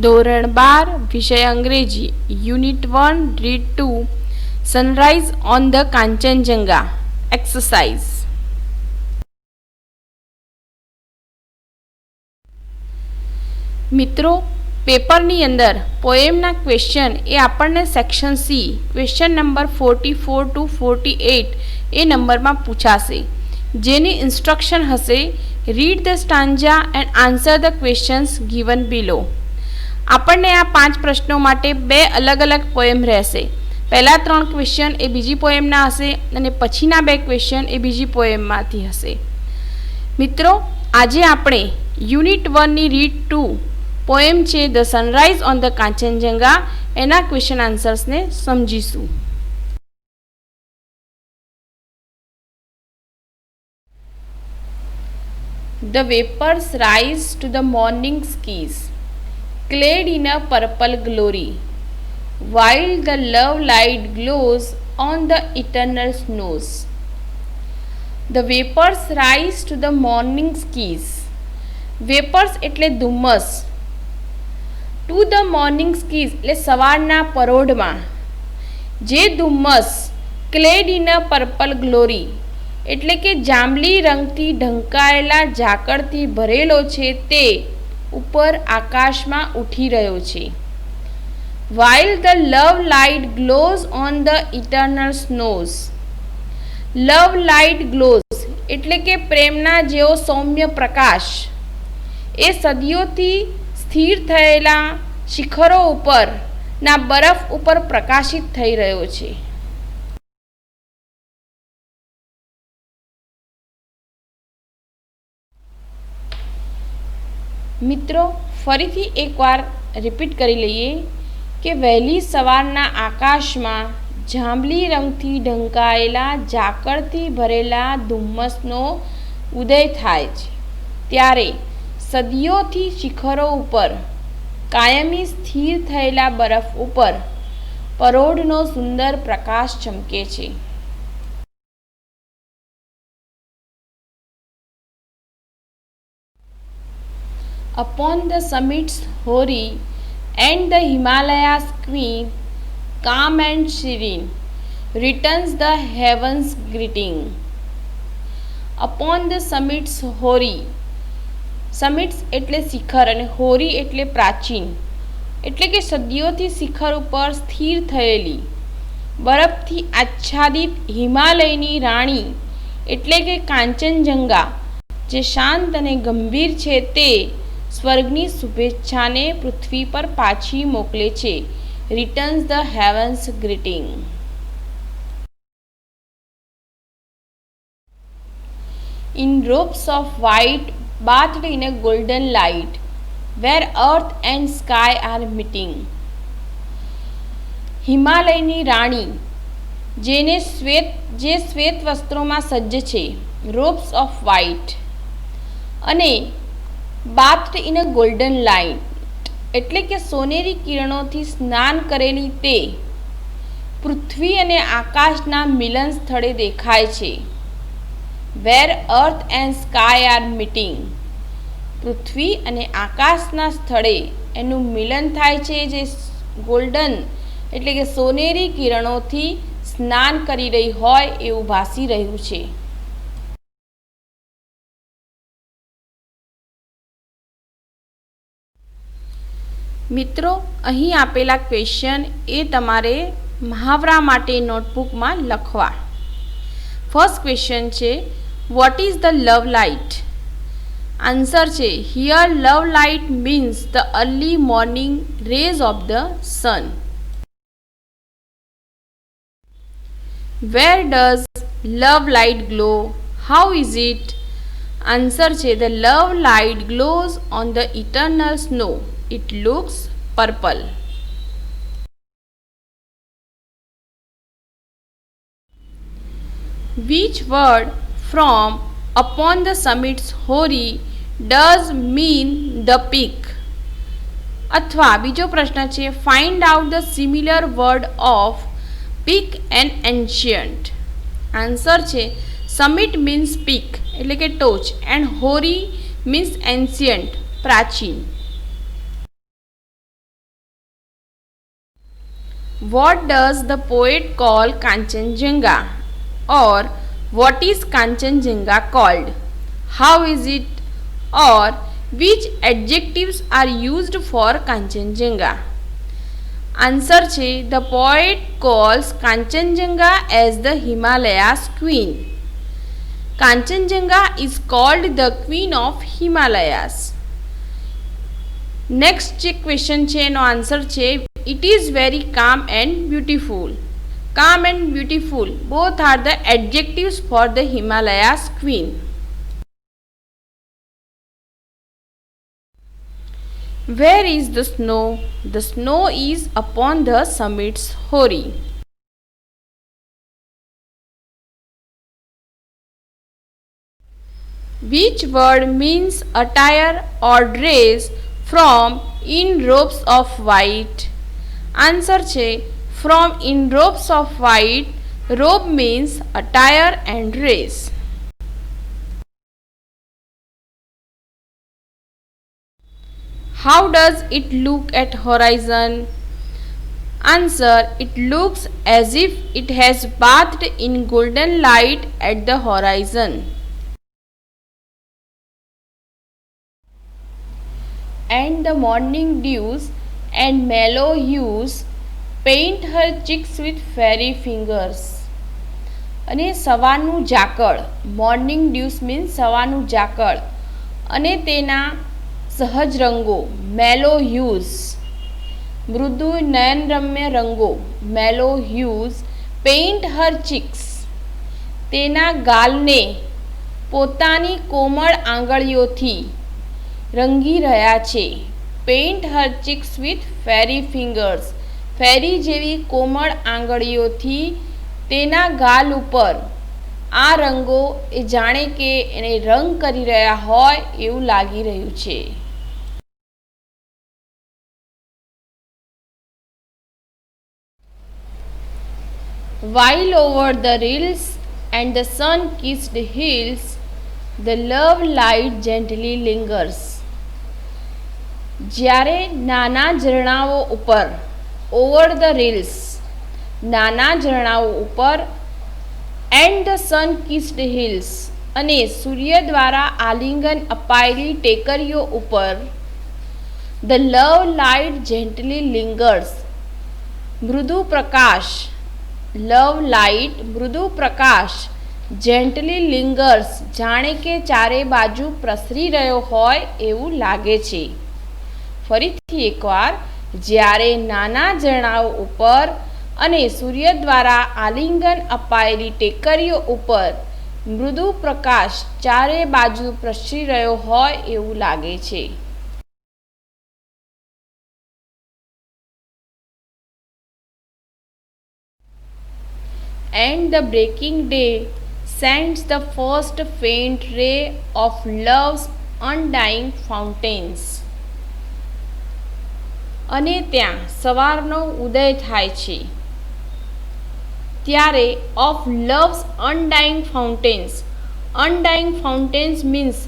ધોરણ 12 વિષય અંગ્રેજી unit 1 read 2 sunrise on the Kanchenjunga exercise. મિત્રો, પેપરની અંદર પોએમના ક્વેશ્ચન એ આપણને section C question number 44 to 48 એ નંબરમાં પૂછાશે, જેની ઇન્સ્ટ્રક્શન હશે read the stanza and answer the questions given below. આપણને આ 5 પ્રશ્નો માટે 2 અલગ અલગ પોએમ રહેશે. પહેલા 3 ક્વેશ્ચન એ બીજી પોએમના હશે અને પછીના 2 ક્વેશ્ચન એ બીજી પોએમમાંથી હશે. મિત્રો, આજે આપણે યુનિટ 1ની રીડ 2 પોએમ છે the sunrise on the Kanchenjunga એના ક્વેશ્ચન આન્સર્સને સમજીશું. The vapors rise to the morning skies, clad in a purple glory, while the love light glows on the eternal snows. The vapors rise to the morning skies. Vapors એટલે ધુમ્મસ. To the morning skies એટલે સવારના પરોઢમાં. જે ધુમ્મસ clad in a purple glory એટલે કે જાંબલી રંગથી ઢંકાયેલા ઝાકળથી ભરેલો છે તે ઉપર આકાશમાં ઉઠી રહ્યો છે. While the love light glows on the eternal snows. Love light glows એટલે કે પ્રેમના જેવો સૌમ્ય પ્રકાશ એ સદીઓથી સ્થિર થયેલા શિખરો ઉપરના બરફ ઉપર પ્રકાશિત થઈ રહ્યો છે. મિત્રો, ફરીથી એકવાર રિપીટ કરી લઈએ કે વહેલી સવારના આકાશમાં જાંબલી રંગથી ઢંકાયેલા ઝાકળથી ભરેલા ધુમ્મસનો ઉદય થાય છે ત્યારે સદીઓથી શિખરો ઉપર કાયમી સ્થિર થયેલા બરફ ઉપર પરોઢનો સુંદર પ્રકાશ ચમકે છે. Upon the summits hoary and the Himalayas queen, calm and serene, returns the heaven's greeting. Upon the summits hoary, summits એટલે શિખર અને હોરી એટલે પ્રાચીન, એટલે કે સદીઓથી શિખર ઉપર સ્થિર થયેલી બરફથી આચ્છાદિત હિમાલયની રાણી એટલે કે કાંચનજંગા જે શાંત અને ગંભીર છે તે સ્વર્ગની શુભેચ્છાને પૃથ્વી પર પાછી મોકલે છે. Returns the heavens greeting. In robes of white bathed in a golden light, where earth and sky are meeting. હિમાલયની રાણી જે શ્વેત વસ્ત્રોમાં સજ્જ છે, રોબ્સ ઓફ વ્હાઇટ, અને બાથ્ડ ઇન અ ગોલ્ડન લાઇટ એટલે કે સોનેરી કિરણોથી સ્નાન કરેલી તે પૃથ્વી અને આકાશના મિલન સ્થળે દેખાય છે. Where earth and sky are meeting. પૃથ્વી અને આકાશના સ્થળે એનું મિલન થાય છે, જે ગોલ્ડન એટલે કે સોનેરી કિરણોથી સ્નાન કરી રહી હોય એવું ભાસી રહ્યું છે. મિત્રો, અહીં આપેલા ક્વેશ્ચન એ તમારે મહાવરા માટે નોટબુકમાં લખવા. ફર્સ્ટ ક્વેશ્ચન છે what is the love light? Answer છે here love light means the early morning rays of the sun. Where does love light glow? How is it? Answer છે the love light glows on the eternal snow. It looks purple. Which word from upon the summits hoary does mean the peak? અથવા બીજો પ્રશ્ન છે find out the similar word of peak and ancient. Answer છે summit means peak એટલે કે ટોચ and hoary means ancient પ્રાચીન. What does the poet call Kanchenjunga? Or what is Kanchenjunga called? How is it? Or which adjectives are used for Kanchenjunga? Answer છે the poet calls Kanchenjunga as the Himalayas queen. Kanchenjunga is called the queen of Himalayas. Next question છે એનો answer છે it is very calm and beautiful. Calm and beautiful both are the adjectives for the Himalayas queen. Where is the snow? The snow is upon the summits hoary. Which word means attire or dress from in robes of white? Answer છે from in robes of white. Robe means attire and dress. How does it look at horizon? Answer, it looks as if it has bathed in golden light at the horizon. And the morning dews and mellow hues paint her cheeks with fairy fingers. અને સવારનું ઝાકળ, morning ડ્યુસ means સવારનું ઝાકળ, અને તેના સહજ રંગો મેલો હ્યુઝ, મૃદુ નયનરમ્ય રંગો મેલો હ્યુઝ પેઇન્ટ હર ચીક્સ, તેના ગાલને પોતાની કોમળ આંગળીઓથી રંગી રહ્યા છે. Paint her cheeks with fairy fingers, fairy જેવી કોમળ આંગળીઓથી તેના ગાલ ઉપર આ રંગો એ જાણે કે એને રંગ કરી રહ્યા હોય એવું લાગી રહ્યું છે. While over the rills and the sun-kissed hills, the love light gently lingers. જ્યારે નાના ઝરણાઓ ઉપર, ઓવર ધ રિલ્સ, નાના ઝરણાઓ ઉપર, and the sun kissed hills, અને સૂર્ય દ્વારા આલિંગન અપાયેલી ટેકરીઓ ઉપર, the love light gently lingers, મૃદુ પ્રકાશ, લવ લાઇટ મૃદુ પ્રકાશ, જેન્ટલી લિંગર્સ જાણે કે ચારે બાજુ પ્રસરી રહ્યો હોય એવું લાગે છે. ફરીથી એકવાર, જ્યારે નાના ઝરણાઓ ઉપર અને સૂર્ય દ્વારા આલિંગન અપાયેલી ટેકરીઓ ઉપર મૃદુ પ્રકાશ ચારે બાજુ પ્રસરી રહ્યો હોય એવું લાગે છે. And the breaking day sends the first faint ray of love's undying fountains. અને ત્યાં સવારનો ઉદય થાય છે ત્યારે of loves અનડાઇંગ fountains, અનડાઇંગ fountains means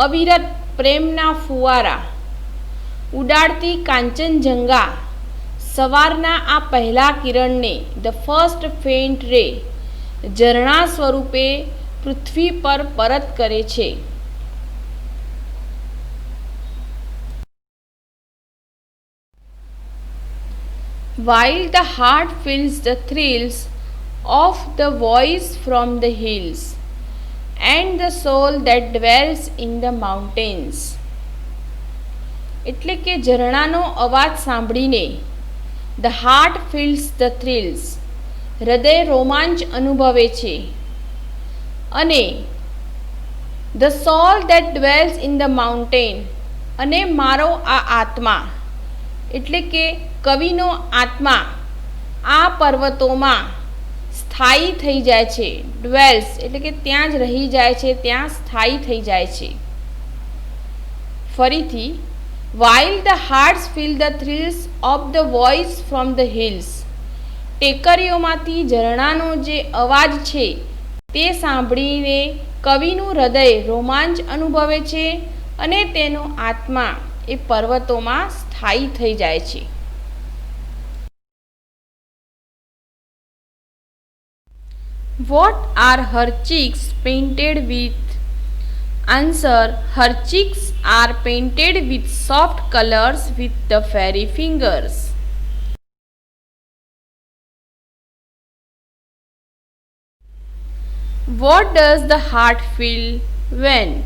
અવિરત પ્રેમના ફુવારા, ઉડાડતી કાંચનજંગા સવારના આ પહેલા કિરણને, ધ ફર્સ્ટ ફેન્ટ રે, ઝરણા સ્વરૂપે પૃથ્વી પર પરત કરે છે. While the heart feels the thrills of the voice from the hills and the soul that dwells in the mountains. એટલે કે ઝરણાનો અવાજ સાંભળીને the heart feels the thrills, હૃદય રોમાંચ અનુભવે છે, અને the soul that dwells in the mountain, અને મારો આ આત્મા એટલે કે કવિનો આત્મા આ પર્વતોમાં સ્થાયી થઈ જાય છે. ડ્વેલ્સ એટલે કે ત્યાં જ રહી જાય છે, ત્યાં સ્થાયી થઈ જાય છે. ફરીથી, while the hearts feel the thrills of the voice from the hills, ટેકરીઓમાંથી ઝરણાનો જે અવાજ છે તે સાંભળીને કવિનું હૃદય રોમાંચ અનુભવે છે અને તેનો આત્મા એ પર્વતોમાં સ્થાયી થઈ જાય છે. What are her cheeks painted with? Answer. Her cheeks are painted with soft colors with the fairy fingers. What does the heart feel when?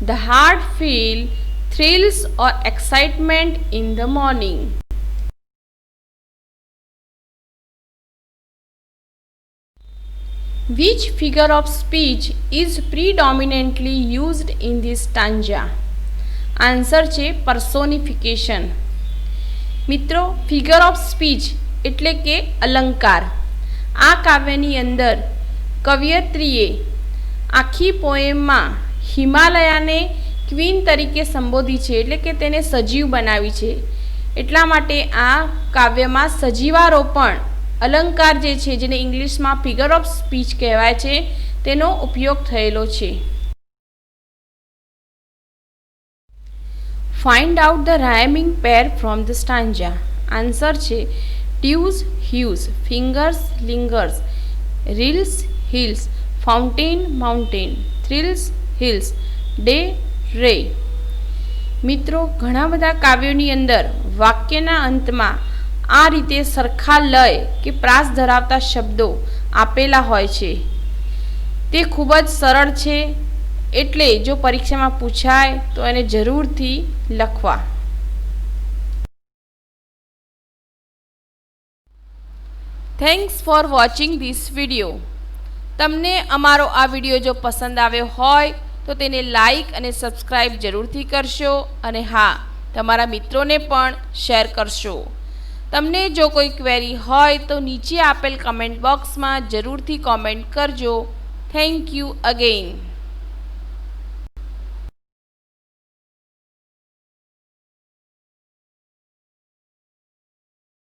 The heart feels thrills or excitement in the morning. Which figure of speech is predominantly used in this stanza? Answer છે પર્સોનિફિકેશન. મિત્રો, figure of speech એટલે કે અલંકાર. આ કાવ્યની અંદર કવયત્રીએ આખી પોએમમાં હિમાલયાને queen તરીકે સંબોધી છે, એટલે કે તેને સજીવ બનાવી છે. એટલા માટે આ કાવ્યમાં સજીવારોપણ અલંકાર જે છે, જેને ઇંગ્લિશમાં ફિગર ઓફ સ્પીચ કહેવાય છે, તેનો ઉપયોગ થયેલો છે. Find out the rhyming pair from the stanza. Answer છે dews hues, fingers lingers, rills hills, fountain mountain, thrills hills, day ray. મિત્રો, ઘણા બધા કાવ્યોની અંદર વાક્યના અંતમાં આ રીતે સરખા લય કે પ્રાસ ધરાવતા શબ્દો આપેલા હોય છે. તે ખૂબ જ સરળ છે, એટલે જો પરીક્ષામાં પૂછાય તો એને જરૂરથી લખવા. Thanks for watching this video. તમને અમારો આ વિડીયો જો પસંદ આવ્યો હોય તો તેને લાઈક અને સબસ્ક્રાઈબ જરૂરથી કરશો, અને હા, તમારા મિત્રોને પણ શેર કરશો. તમને જો કોઈ ક્વેરી હોય તો નીચે આપેલ કમેન્ટ બોક્સમાં જરૂરથી કોમેન્ટ કરજો. Thank you again.